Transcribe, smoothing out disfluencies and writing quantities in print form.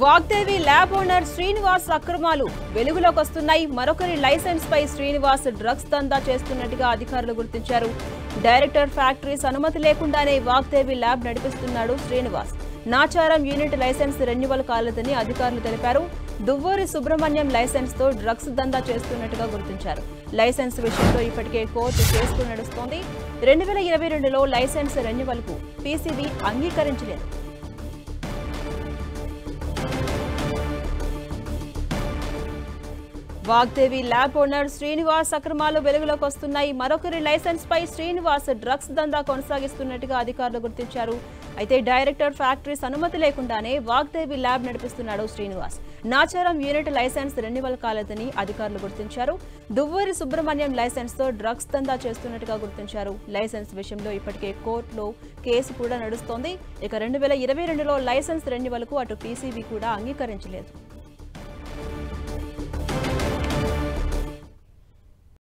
Vagdevi lab owner Srinivas అక్రమాలు వెలుగులోకి వస్తున్నాయి. మరొకరి లైసెన్స్ పై శ్రీనివాస్ డ్రగ్స్ దందా చేస్తున్నట్టుగా అధికారులు గుర్తించారు. డైరెక్టర్ ఫ్యాక్టరీస్ అనుమతి లేకుండానే వాగ్దేవి ల్యాబ్ నడిపిస్తున్నాడు Srinivas. Nacharam unit licence renewal కాలేదని అధికారులు తెలిపారు. దువ్వూరి సుబ్రహ్మణ్యం లైసెన్స్ తో డ్రగ్స్ దందా చేస్తున్నట్టుగా గుర్తించారు. లైసెన్స్ విషయంలో ఇప్పటికే కోర్టు కేసు నడుస్తోంది. 2022లో లైసెన్స్ రెన్యువల్ కు పీసీబీ అంగీకరించలేదు. వాగ్దేవి ల్యాబ్ ఓనర్ శ్రీనివాస్ అక్రమాలు వెలుగులోకి వస్తున్నాయి. మరొకరి లైసెన్స్ పై శ్రీనివాస్ డ్రగ్స్ దందా కొనసాగిస్తున్నట్టుగా అధికారులు గుర్తించారు. అయితే డైరెక్టర్ ఫ్యాక్టరీస్ అనుమతి లేకుండానే వాగ్దేవి ల్యాబ్ నడిపిస్తున్నాడు Srinivas. Nacharam unit licence renewal కాలేదని అధికారులు గుర్తించారు. దువ్వూరి సుబ్రహ్మణ్యం లైసెన్స్ తో డ్రగ్స్ దందా చేస్తున్నట్టుగా గుర్తించారు. లైసెన్స్ విషయంలో ఇప్పటికే కోర్టులో కేసు కూడా నడుస్తోంది. ఇక 2022లో లైసెన్స్ రెన్యువల్ కు అటు పీసీబీ కూడా అంగీకరించలేదు.